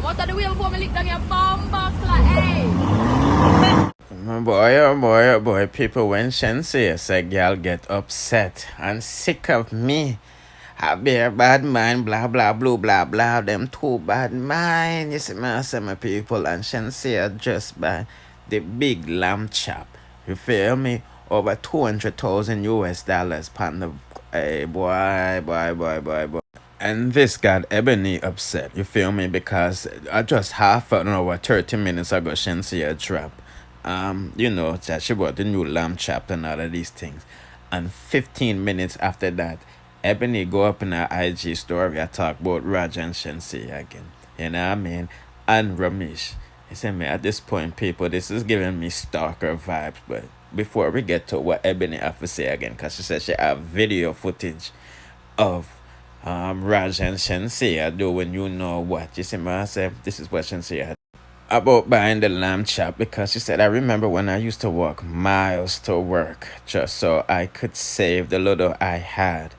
I want to the way before me lick down your bomb box like, hey. Oh boy, people when Shenseea say girl get upset and sick of me. I be a bad mind, blah blah blah, them two bad mind. You see me, I say my people and Shenseea just by the big lamb chop. You feel me? Over 200,000 US dollars upon the hey boy. And this got Eboni upset, you feel me? Because I just half an hour, 30 minutes ago, Shenseea drop. You know, that she bought the new lamb chop and all of these things. And 15 minutes after that, Eboni go up in her IG story. I talk about Raj and Shenseea again. You know what I mean? And Romeich. You see me, at this point, people, this is giving me stalker vibes. But before we get to what Eboni have to say again, because she said she have video footage of Raj and Shenseea doing you know what. You see me, I said, this is what Shenseea had about buying the lamb chop, because she said, I remember when I used to walk miles to work just so I could save the little I had.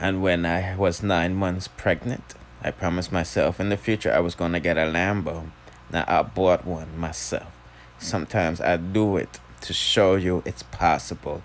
And when I was 9 months pregnant, I promised myself in the future I was going to get a Lambo. Now I bought one myself. Sometimes I do it to show you it's possible.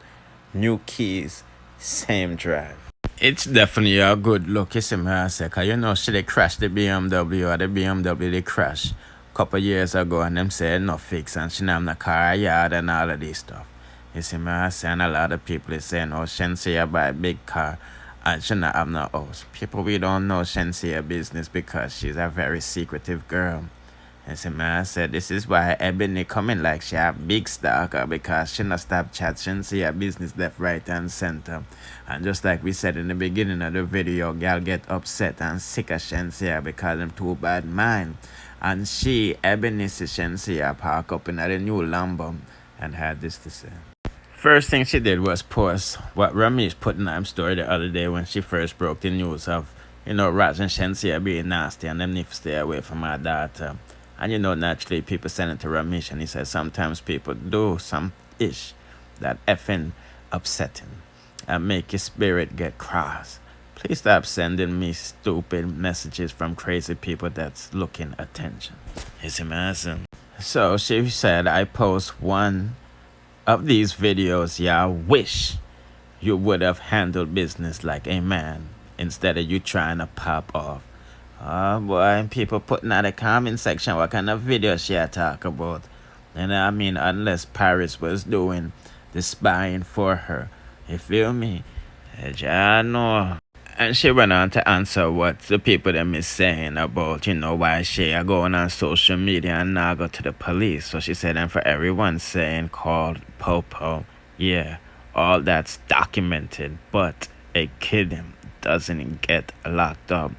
New keys, same drive. It's definitely a good look, you see me, I say, because you know she they crashed the BMW, or the BMW they crashed a couple years ago, and them said no fix, and she now have the car yard and all of this stuff. You see me, I say, and a lot of people is saying, oh, Shenseea buy a big car and she not have no house. People, we don't know Shenseea business because she's a very secretive girl. And see, man, I said this is why Eboni coming like she a big stalker, because she not stop chat Shenseea business left, right, and center. And just like we said in the beginning of the video, girl get upset and sick of Shenseea because them too bad mind. And she, Eboni, see Shenseea park up in the new Lambo and had this to say. First thing she did was post what Romeich put in her story the other day when she first broke the news of, you know, Raj and Shenseea being nasty and them need to stay away from her daughter. And you know, naturally people send it to Romeich and he says sometimes people do some ish that effing upsetting and make your spirit get cross. Please stop sending me stupid messages from crazy people that's looking attention. Is it awesome? So she said, I post one of these videos, yeah, I wish you would have handled business like a man instead of you trying to pop off. Oh boy, people putting out the comment section what kind of video she talk about. And I mean, unless Paris was doing the spying for her. You feel me? I know. And she went on to answer what the people them is saying about, you know, why she are going on social media and now go to the police. So she said, and for everyone saying called Popo, yeah, all that's documented, but a kid doesn't get locked up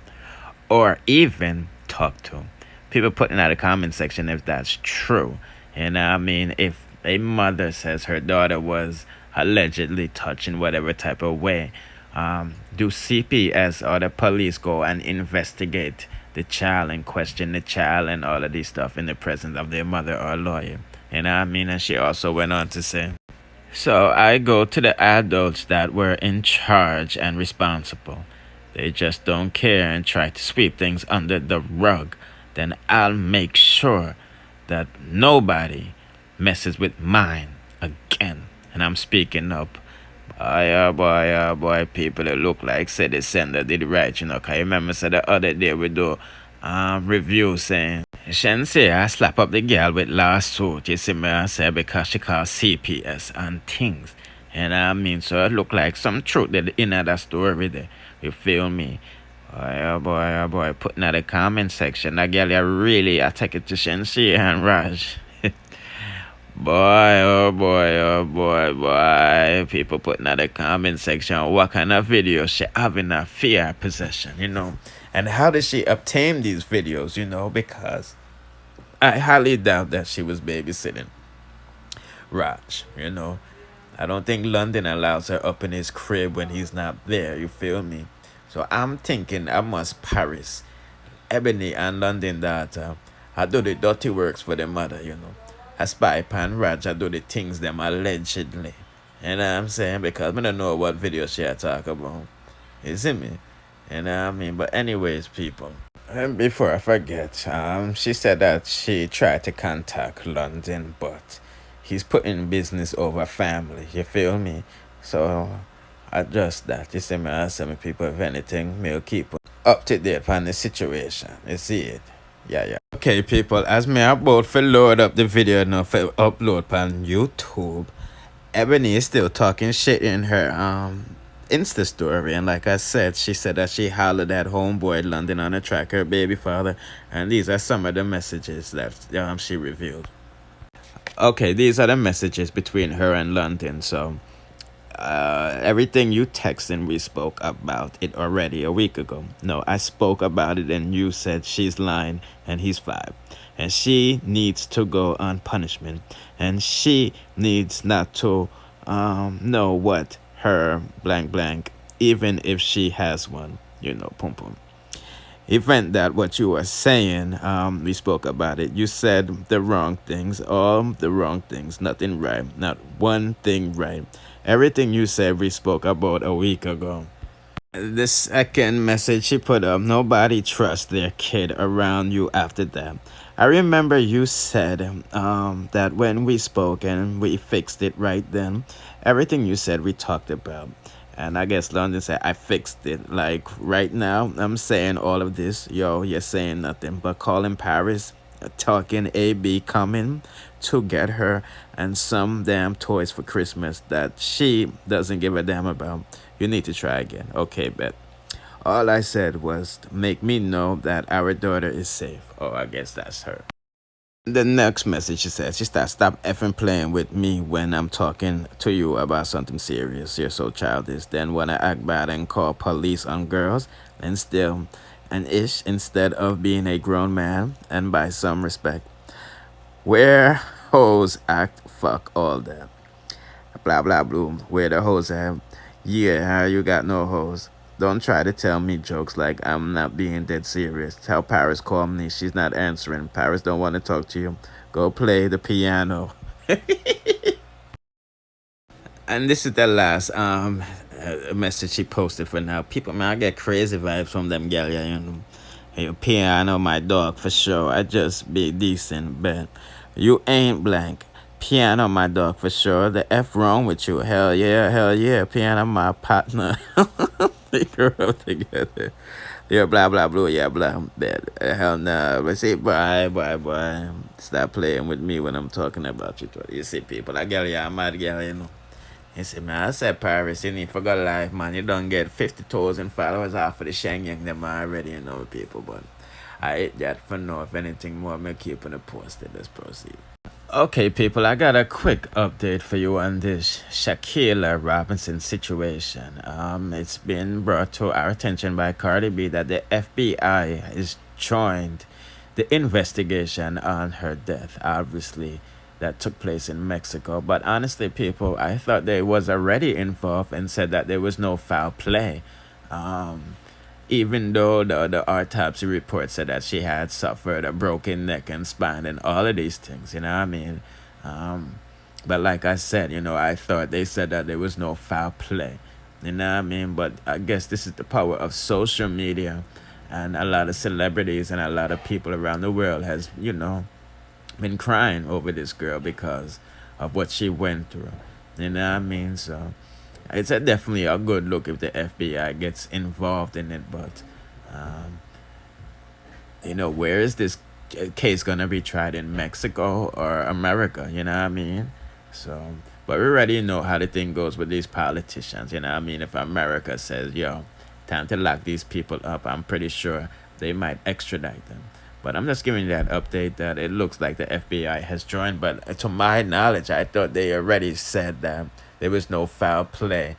or even talked to. People putting out a comment section if that's true. And I mean, if a mother says her daughter was allegedly touched in whatever type of way, do CPS or the police go and investigate the child and question the child and all of this stuff in the presence of their mother or lawyer? You know what I mean? And she also went on to say, so I go to the adults that were in charge and responsible. They just don't care and try to sweep things under the rug. Then I'll make sure that nobody messes with mine again. And I'm speaking up. Boy, people that look like said the sender did right, you know. Cause I remember said the other day we do review saying Shenseea slap up the girl with lawsuit, you see me, I say, because she called CPS and things. And I mean, so it look like some truth that in that story there. You feel me? Boy, putting out the comment section. That girl I take it to Shenseea and Raj. Boy, people putting out the comment section what kind of videos she have in her fear possession, you know. And how did she obtain these videos, you know, because I highly doubt that she was babysitting Raj, you know. I don't think London allows her up in his crib when he's not there, you feel me? So I'm thinking I must Paris, Eboni and London daughter, I do the dirty works for the mother, you know. I spy pan Raj, I do the things them allegedly. You know what I'm saying? Because I don't know what video she talk about. You see me? You know what I mean? But anyways, people, And before I forget, she said that she tried to contact London, but he's putting business over family. You feel me? So adjust that. You see me, I say me people, if anything, me will keep up to date on the situation. You see it? Yeah, yeah. Okay, people, as me about to load up the video now for upload on YouTube, Ebony is still talking shit in her Insta story, and like I said, she said that she hollered at homeboy London on a track, her baby father, and these are some of the messages that she revealed. Okay, these are the messages between her and London. So everything you texted, we spoke about it already a week ago. No, I spoke about it and you said she's lying and he's 5. And she needs to go on punishment. And she needs not to know what her blank blank, even if she has one, pum pum. Event that what you were saying, we spoke about it. You said the wrong things, all the wrong things, nothing right, not one thing right. Everything you said, we spoke about a week ago. The second message she put up, nobody trusts their kid around you after that. I remember you said that when we spoke and we fixed it right then, everything you said we talked about. And I guess London said, I fixed it. Like right now, I'm saying all of this. Yo, you're saying nothing. But calling Paris, talking AB coming to get her and some damn toys for Christmas that she doesn't give a damn about. You need to try again. Okay, bet. All I said was make me know that our daughter is safe. Oh, I guess that's her. The next message she says, she starts, stop effing playing with me when I'm talking to you about something serious. You're so childish. Then when I act bad and call police on girls and still an ish instead of being a grown man and by some respect. Where hoes act fuck all that. Blah blah blue. Where the hoes at? Yeah, how you got no hoes? Don't try to tell me jokes like I'm not being dead serious. Tell Paris call me. She's not answering. Paris don't want to talk to you. Go play the piano. And this is the last message she posted for now. People, man, I get crazy vibes from them gal, Hey, piano, my dog, for sure. I just be decent, but you ain't blank. Piano, my dog, for sure. The F wrong with you. Hell yeah. Piano, my partner. They grew up together. Yeah, blah, blah, blah, yeah, blah. Bad. Hell no. But say, bye. Stop playing with me when I'm talking about you. You see, people, I get I'm mad girl. You see, man, I said Paris, you need for good life, man. You don't get 50,000 followers off of the Shenyang them already, people, but I hate that for now. If anything more, I'm keeping it posted. Let's proceed. Okay, people, I got a quick update for you on this Shaquilla Robinson situation. It's been brought to our attention by Cardi B that the FBI has joined the investigation on her death. Obviously, that took place in Mexico. But honestly, people, I thought they was already involved and said that there was no foul play. Even though the autopsy report said that she had suffered a broken neck and spine and all of these things, you know what I mean? But like I said, I thought they said that there was no foul play, you know what I mean? But I guess this is the power of social media, and a lot of celebrities and a lot of people around the world has, been crying over this girl because of what she went through, you know what I mean? So it's definitely a good look if the FBI gets involved in it, but where is this case gonna be tried, in Mexico or America? You know what I mean? So, but we already know how the thing goes with these politicians. You know what I mean? If America says, "Yo, time to lock these people up," I'm pretty sure they might extradite them. But I'm just giving you that update that it looks like the FBI has joined. But to my knowledge, I thought they already said that there was no foul play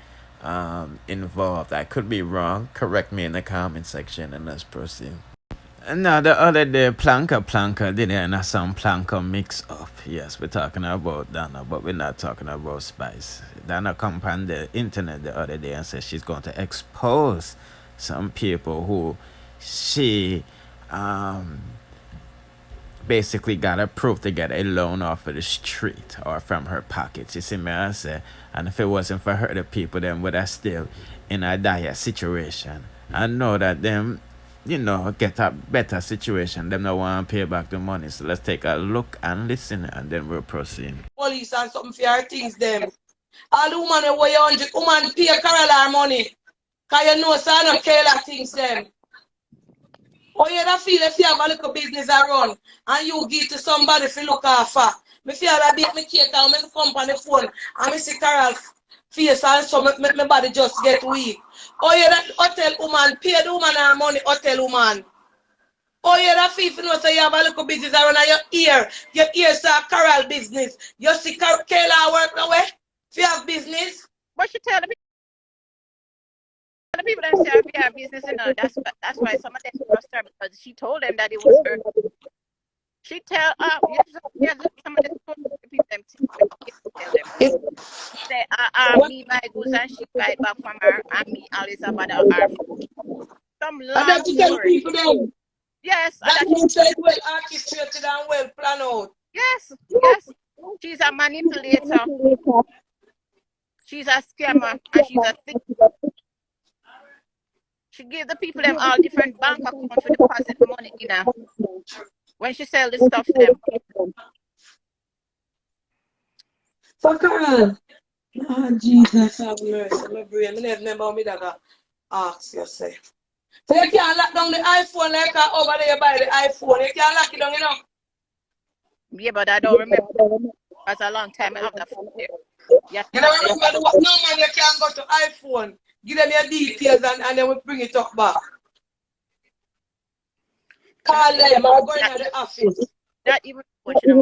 involved. I could be wrong. Correct me in the comment section and let's proceed. Now, the other day, Planka did some Planka mix up. Yes, we're talking about Donna, but we're not talking about Spice. Donna come on the internet the other day and said she's going to expose some people who she basically got approved to get a loan off of the street or from her pockets. You see me, I say, and if it wasn't for her, the people then would have still in a dire situation. I know that them get a better situation. Them not want to pay back the money. So let's take a look and listen, and then we'll proceed. Police and something for your things them. All the woman who weigh 100, woman pay Carol her money. Cause you know, so I don't care that things them. Or you don't feel if you have a little business around and you give to somebody to look after. Me feel that big me cake and me come on the phone and me see Carol face and so my body just get weak. Or you that hotel woman pay the woman her money, hotel woman. Oh, yeah, that feel you know, so you have a little business around your ear saw Carol business. You see Kayla work now, if you have business. But she tell the people that say we have business, that's why some of them trust her, because she told them that it was her. She tell some of the people them tell them. Say me buy goods and she buy it back from her, and me always about her. Some long story. Yes, that means it's well orchestrated and well planned out. Yes. She's a manipulator. She's a scammer, and she's a thief. She gave the people them all different bank accounts to deposit money in her when she sell the stuff to them. So Carol, oh Jesus have mercy, my brain. I never remember me that ask yourself. So you can't lock down the iPhone like over there buy the iPhone. You can't lock it down, Yeah, but I don't remember. That's a long time I have that phone there. Yeah. You don't remember what? No man, you can't go to iPhone. Give them your details and then we bring it up back. Call them or go into the office. Not even watching them.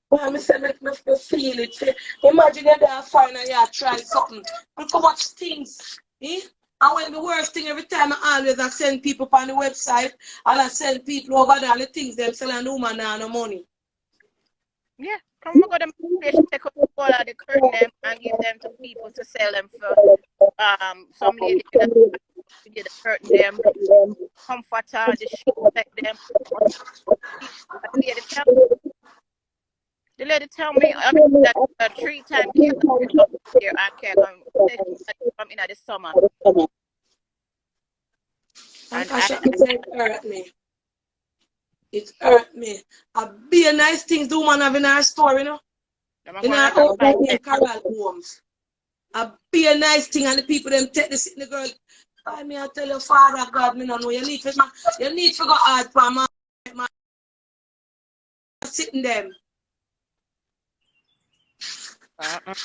Well, I say, make me feel it. Imagine you're there fine and you try something. Look how much things. And when the worst thing, every time I send people on the website and I send people over there the things them selling the woman and no money. Yeah, come go them take up all of the curtain them and give them to people to sell them for some lady that get the curtain them, comforter, the sheet like them. The lady tell me that 3 times here and care come in the summer. And it hurt me. It hurt me. A be a nice things the woman have in her store, In her Carol homes. A be a nice thing and the people them take the girl. I me I tell your father God, me no know. You need to go hard for my sitting them.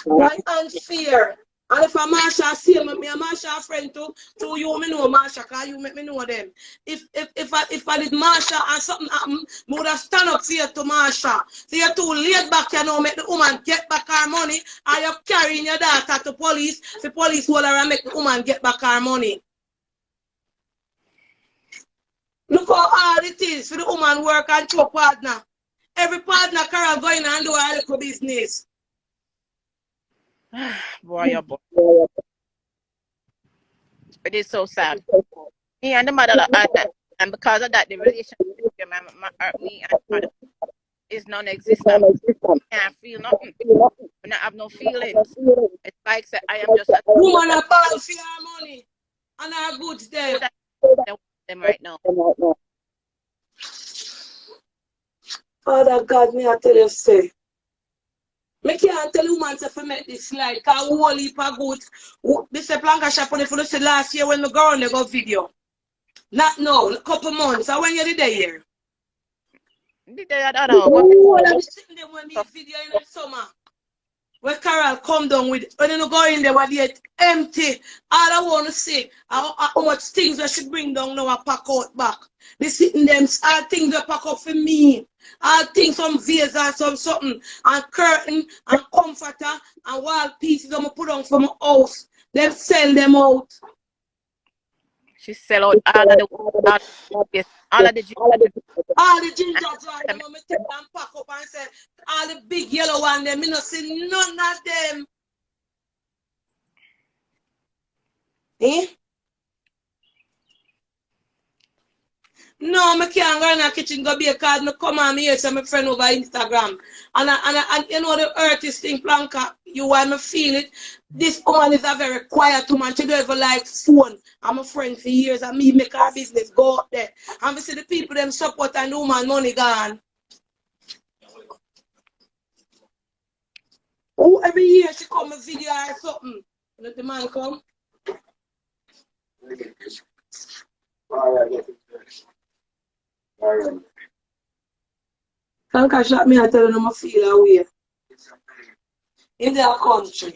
Right unfair. And if a Marsha see me a Marsha friend to you, me know Marsha, because you make me know them. If I did Marsha and something happen, I would have stand up for you to Marsha. So you're too late back, make the woman get back her money, and you're carrying your daughter to police, the police will her and make the woman get back her money. Look how hard it is for the woman work and to a partner. Every partner Carol going and do a little business. Boy, oh boy. It is so sad. Me and the mother and because of that, the relationship between me and mother is non-existent. I can't feel nothing. I have no feelings. It's like say, I am just a woman a ball for her money and her goods there. Them right now. Father God, me I tell you say. Me can't tell you man to make this slide, because whole heap of goods. This is a planka shop on the last year when we go on the go video. Not now, a couple months. And when you did here? Did I don't know. I'm sitting there when me video in the summer. Where Carol come down with, when you go in there, where they empty. All I want to say, how much things I should bring down now, I pack out back. They sitting them, all things I pack up for me. All things, some vase or some something, and curtain, and comforter, and wall pieces I'm put on for my house. Them sell them out. She sell out all of the ginger. All the ginger jar, them I'm take and pack up and say, all the big yellow one, them, me not see none of them. No, I can't go in the kitchen go be a card. Me come on me here to my friend over Instagram. And you know the artist thing, Blanca, you want me feel it. This woman is a very quiet woman. She don't even like phone. I'm a friend for years and me make her business go up there. And we see the people them support and the woman money gone. Oh, every year she come a video or something. Let the man come. Can't catch that me and tell them I feel away. In their country.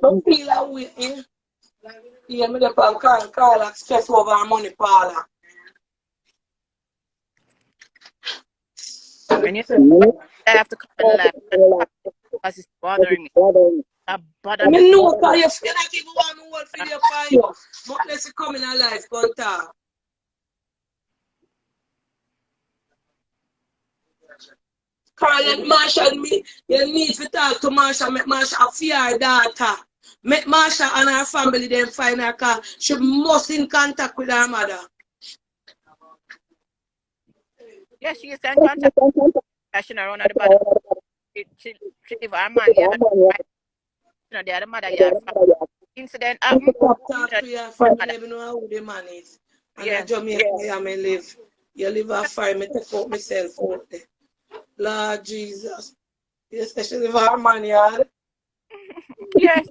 Don't feel away, eh? Yeah, me the call like stress over our money parlor. When you I have to come and laugh because it's bothering me. That bother I me. mean, no, because you feel like even one who will video for you. But let's come in our life, go talk. Carl and Marsha and me, you need to talk to Marsha, make Marsha fear her daughter. Make Marsha and her family then find her car. She must in contact with her mother. Yeah, she is in contact. She not run out the bottom. She leave her man here. You know, the other mother here. Incident happened. Talk to your family, you know who the man is. And Yeah. I Jamaica I may live. You live afar, me take out myself out there. Lord Jesus. You especially live our man yard. Yes.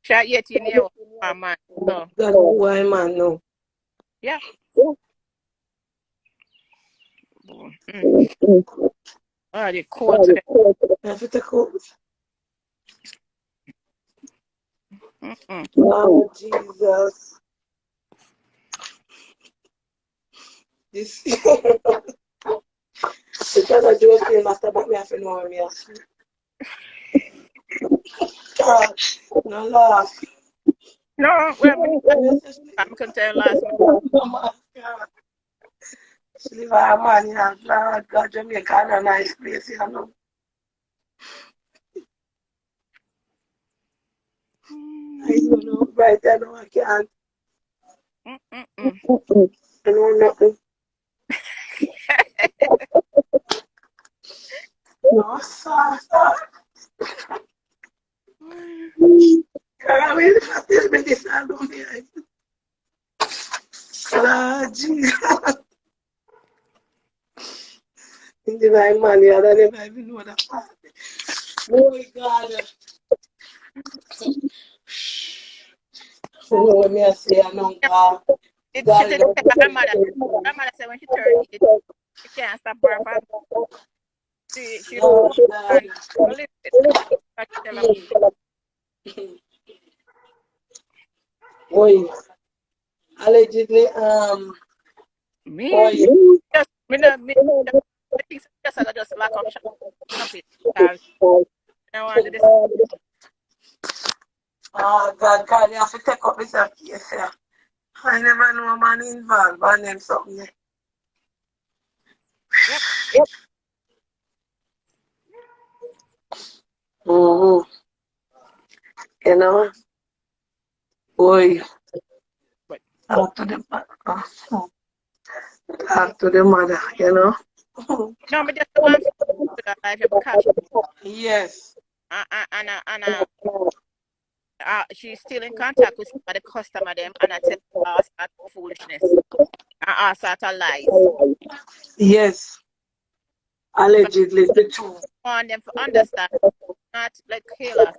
She yet you know her man. So God know why man no. yeah. Oh, the court today. I have to take out. Mm-mm. Oh Jesus. This because I do feel master but me have to know me. No laugh. No, well, I'm going to tell last month. She live her man here. Lord God, Jamaica is a nice place, you know. I don't know, right there, no, I can't. I know nothing. No, sir. I mean, if I tell me this, I don't hear it. Lord Jesus. In the right man, I don't even know that part. Oh, God. Oh, me I say, I know God. She God, did her mother. Her mother said when she turned it, she can't stop her from she Lord, God. and believe it. But she tell her, Boy, allegedly, me boy, just I think just I just lack of stop it. Because I want to do this. oh, God, you have to take up this case here. I never know a man involved, but name something. Yep. Mm-hmm. You know, boy, But talk to the mother, you know. no, but just want to do that life because Yes. she's still in contact with the customer them and I tell her all sort of foolishness and all sort of lies. Yes. Allegedly, the truth. I want them to understand, not like Kayla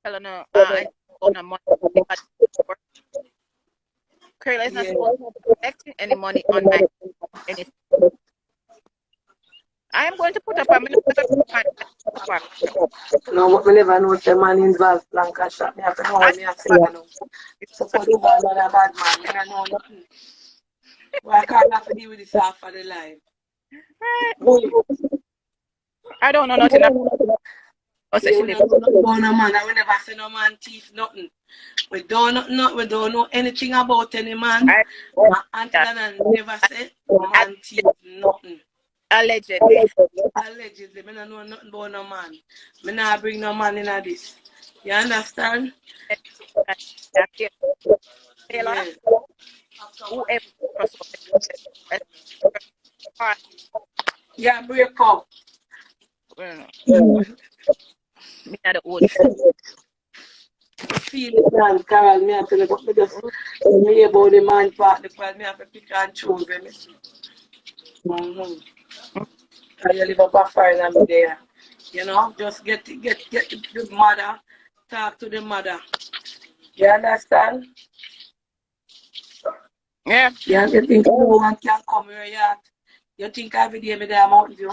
telling her I got no money because Kayla is not supposed to be collecting any money on my anything. I am going to put up a minute. No, but we never know if the man involved Blanca shot. Me have to know what me have to say, you know. So for the man and a bad man, me don't know nothing. Why can't I have to deal with this half of the life? Boy, I don't know nothing about we especially don't know nothing about no man. I will never say no man thief nothing. We don't know anything about any man. I My auntie and never said no man thief nothing. allegedly. Allegedly, I don't know nothing about no man. I not bring no man in this. You understand? After Taylor, Yeah. whoever cross up the part, Yeah, break up. me not the old Feel it, man, Carol. Me have to look up. Me just me about the man part. The part me have to pick and choose. Mm-hmm. And you live up a fire and me there. You know, just get the mother. Talk to the mother. You understand? Yeah. Yeah, you think no one can come here yet? You think every day me there Mountain View?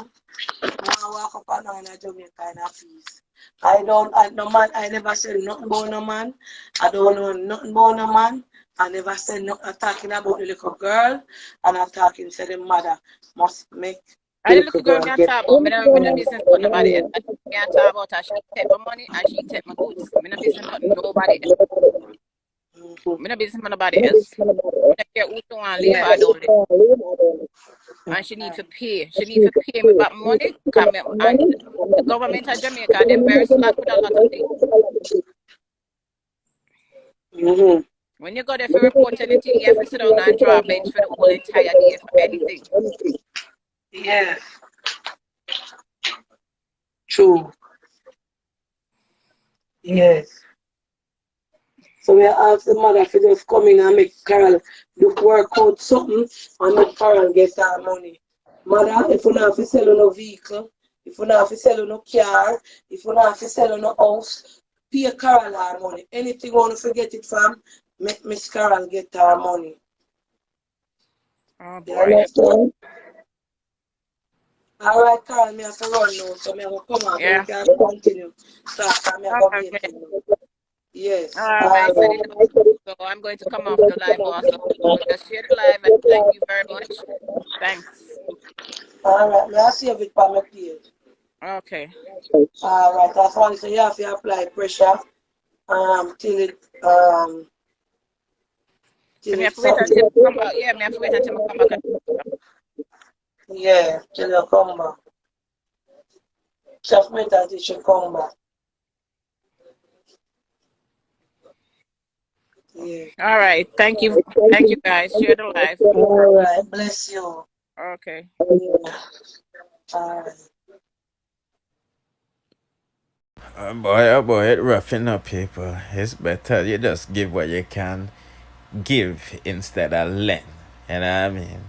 I walk up and down in Jamaica kind of fees. No man, I never said nothing about no man. I don't know nothing about no man. I never said nothing. I'm talking about the little girl and I'm talking to the mother must make I the the little little girl girl me a get. talk about. Me no business about nobody else. Me a talk about her. She take my money and she take my goods. Me no business about nobody else. Mhm. Me no business about nobody else. Me no care who don't want to leave Yeah. or don't leave. And she need to pay. She need to pay me back money. And the government of Jamaica, them very slack with a lot of things. Mm-hmm. When you go there for report anything, you have to sit down and draw a bench for the whole entire day for anything. Yes. True. Yes. So we ask the mother to just come in and make Carol look work out something and make Carol get her money. Mother, if you not have to sell no vehicle, if you not have to sell no car, if you not have to sell no house, pay Carol her money. Anything you want to forget it from, make Miss Carol get her money. Oh You boy. understand? All right, Carol, me have to run now, so me will come out. Yeah. We can continue. Talk and me All go right. wait for you. Yes. I said it. So I'm going to come off the live also. So just share the live and thank you very much. Thanks. All right, me I save it for my page. Okay. All right, that's why so you have to apply pressure till it So till me have it's to wait something. until I come back. Yeah, me have to wait until I come back. Yeah, till you come back. Just wait until she come back. Yeah. All right. Thank you. Thank you guys. Share the live. All right, bless you. Okay. Yeah. All right. Oh boy, it roughing up people. It's better you just give what you can give instead of lend. You know what I mean?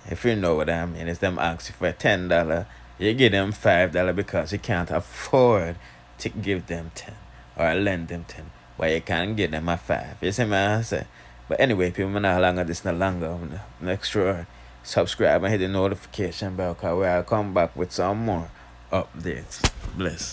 If you know what I mean, it's them ask you for $10, you give them $5 because you can't afford to give them 10 or lend them 10. But you can give them a 5. You see what I say? But anyway, people, no longer this no longer. Make sure subscribe and hit the notification bell because we'll come back with some more updates. Bless.